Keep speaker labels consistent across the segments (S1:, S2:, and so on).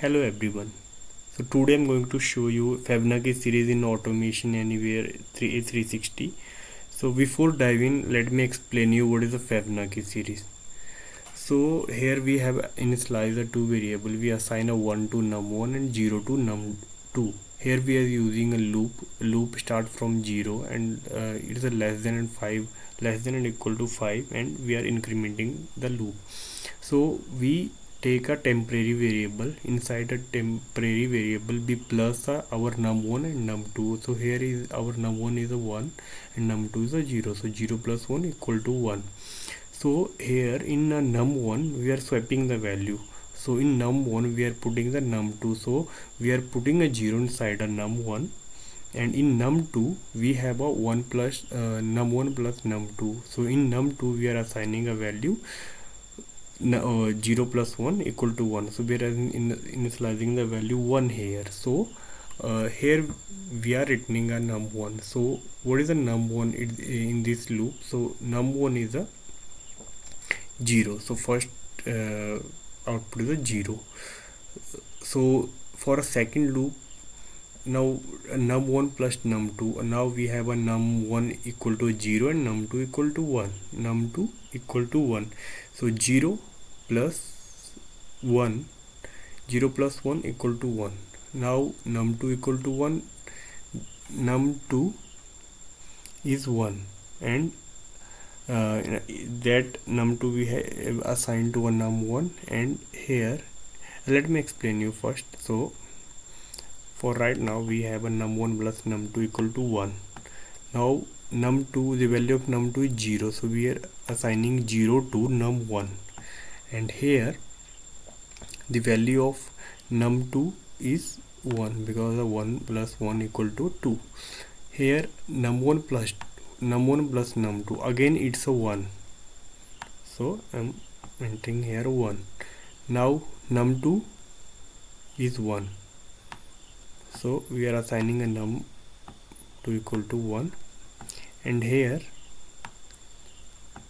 S1: Hello everyone. So today I'm going to show you Fibonacci series in Automation Anywhere 360. So before diving, let me explain you what is a Fibonacci series. So here we have initializer two variable. We assign a 1 to num1 and 0 to num2. Here we are using a loop. Loop start from 0 and it is a less than and 5, less than and equal to 5, and we are incrementing the loop. So we take a temporary variable. Inside a temporary variable we plus our num1 and num2. So here is our num1 is a 1 and num2 is a 0. So 0 plus 1 equal to 1. So here in num1 we are swapping the value. So in num1 we are putting the num2. So we are putting a 0 inside a num1, and in num2 we have a 1 plus num1 plus num2. So in num2 we are assigning a value 0 plus 1 equal to 1. So we are initializing the value 1 here. So here we are returning a num1. So what is a num1 in this loop? So num1 is a 0. So first output is a 0. So for a second loop, now num1 plus num2, now we have a num1 equal to 0 and num2 equal to 1. Num2 equal to 1. So 0 plus 1, 0 plus 1 equal to 1. Now num2 equal to 1, num2 is 1, and that num2 we have assigned to a num1. And here let me explain you first. So for right now we have a num1 plus num2 equal to 1. Now num2, the value of num2 is 0, so we are assigning 0 to num1. And here the value of num2 is 1, because the 1 plus 1 equal to 2. Here num1 plus num2, again it's a 1, so I'm entering here 1. Now num2 is 1, so we are assigning a num2 equal to 1, and here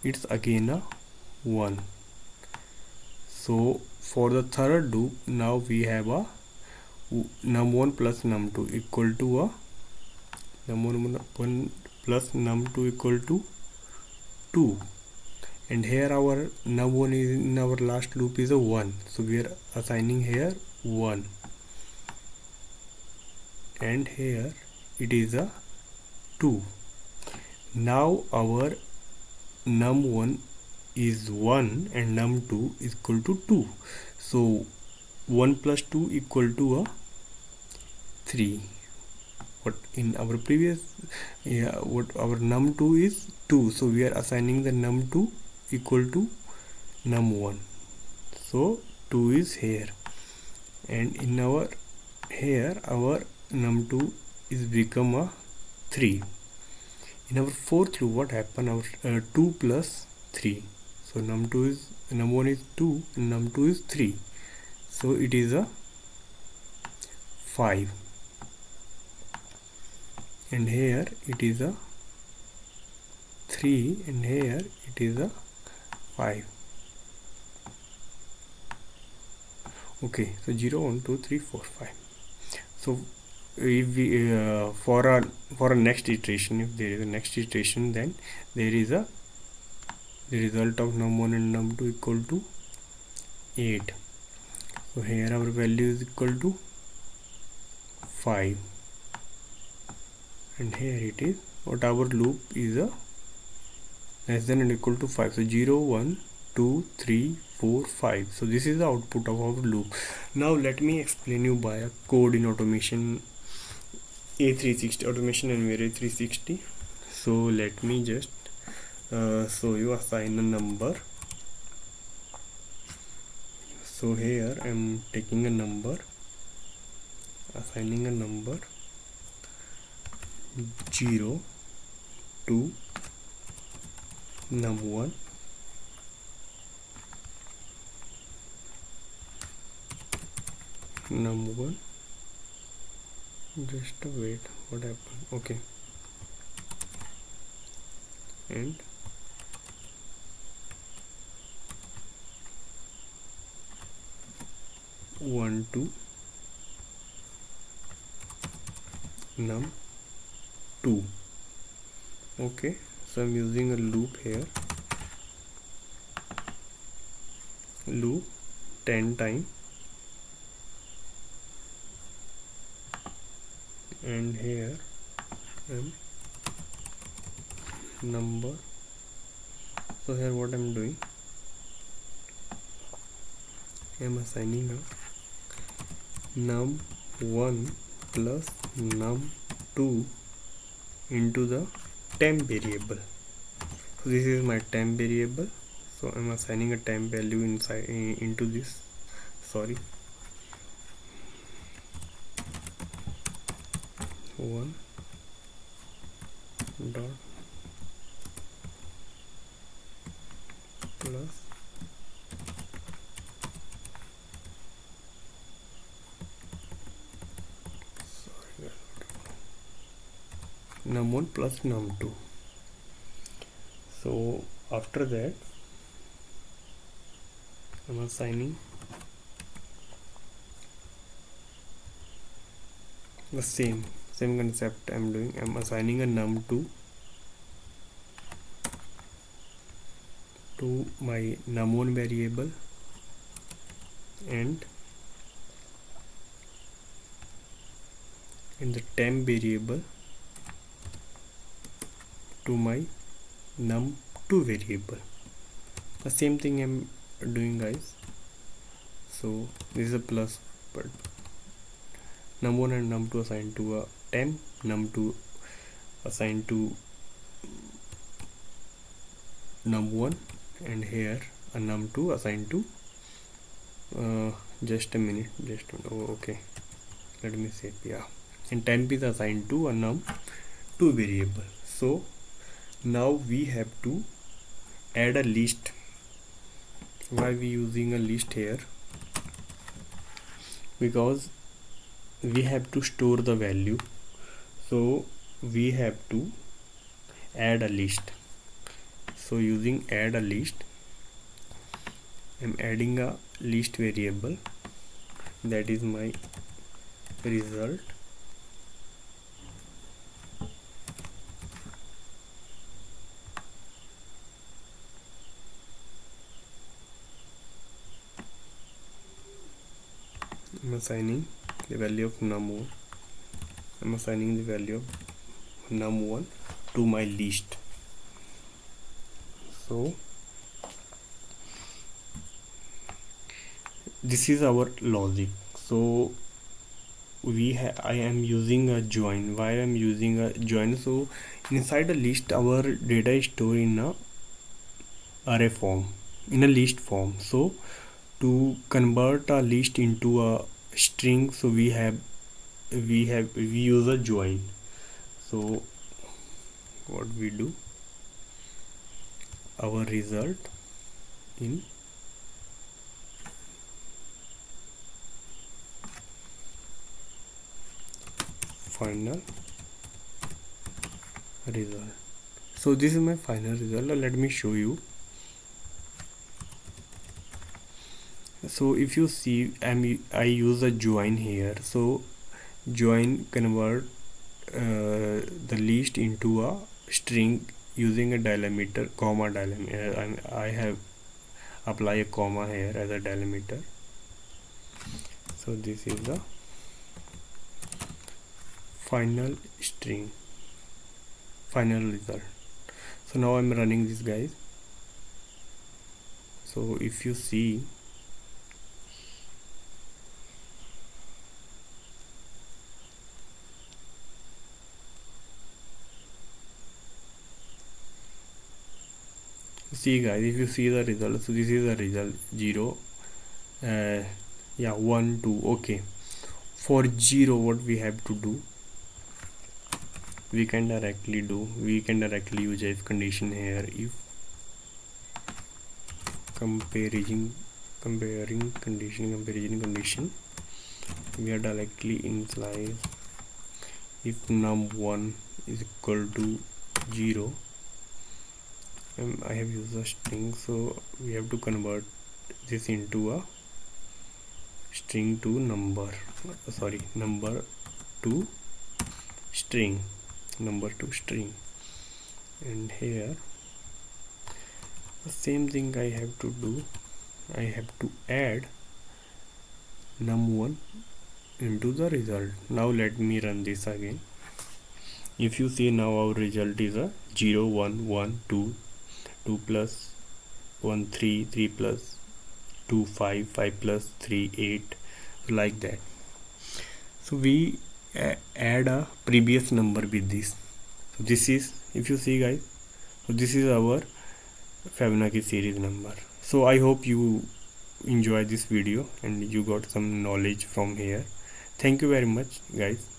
S1: it's again a 1. So for the third loop, now we have a num1 plus num2 equal to a num1 plus num2 equal to 2, and here our num1 is in our last loop is a 1, so we are assigning here 1, and here it is a 2. Now our num1 is 1 and num2 is equal to 2. So 1 plus 2 equal to a 3. What in our previous, what our num2 is 2, so we are assigning the num2 equal to num1. So 2 is here, and in our here our num2 is become a 3. In our fourth loop, what happened? Our 2 plus 3. So num1 is 2 and num2 is 3. So it is a 5. And here it is a 3, and here it is a 5. Okay, so 0, 1, 2, 3, 4, 5. So if we for a next iteration, if there is a next iteration, then there is a the result of num1 and num2 equal to 8. So here our value is equal to 5, and here it is what our loop is a less than and equal to 5. So 0, 1, 2, 3, 4, 5. So this is the output of our loop. Now let me explain you by a code in automation A360, automation Anywhere A360. So let me just show you. Assign a number. So here I am taking a number, assigning a number 0 to num1, just wait, what happened? Okay, and 1 to num2. Okay, so I'm using a loop here, loop 10 times, and here number. So here what I'm doing, I'm assigning a num1 plus num2 into the temp variable. So this is my temp variable, so I'm assigning a temp value inside into this, sorry, 1 dot plus num1 plus num2. So after that I'm assigning the same concept I'm doing. I'm assigning a num2 to my num1 variable and in the temp variable to my num2 variable. The same thing I'm doing, guys. So this is a plus, but num1 and num2 assigned to a temp, num2 assigned to num1, and here a num2 assigned to just a minute, oh, okay, let me say, yeah, and temp is assigned to a num2 variable. So now we have to add a list. Why we using a list here? Because we have to store the value, so we have to add a list. So using add a list, I'm adding a list variable, that is my result, I'm assigning the value of num1, I'm assigning the value of num1 to my list. So this is our logic. So I am using a join. Why I'm using a join? So inside a list our data is stored in a array form, in a list form. So to convert a list into a string, so we use a join. So what we do, our result in final result. So this is my final result. Let me show you. So if you see, I use a join here. So join convert the list into a string using a delimiter, comma delimiter. I have apply a comma here as a delimiter. So this is the final string, final result. So now I'm running this, guys. So if you see, guys, if you see the result, so this is the result 0, yeah, 1 2. Okay, for 0 what we have to do, we can directly use if condition here. If comparison condition, we are directly implies if num1 is equal to 0, I have used a string, so we have to convert this into a string to number to string, number 2 string, and here the same thing I have to do. I have to add num1 into the result. Now let me run this again. If you see, now our result is a 0 1 1 2, 2 plus 1 3, 3 plus 2 5, 5 plus 3 8, like that. So we add a previous number with this. So this is, if you see guys, so this is our Fibonacci series number. So I hope you enjoy this video and you got some knowledge from here. Thank you very much guys.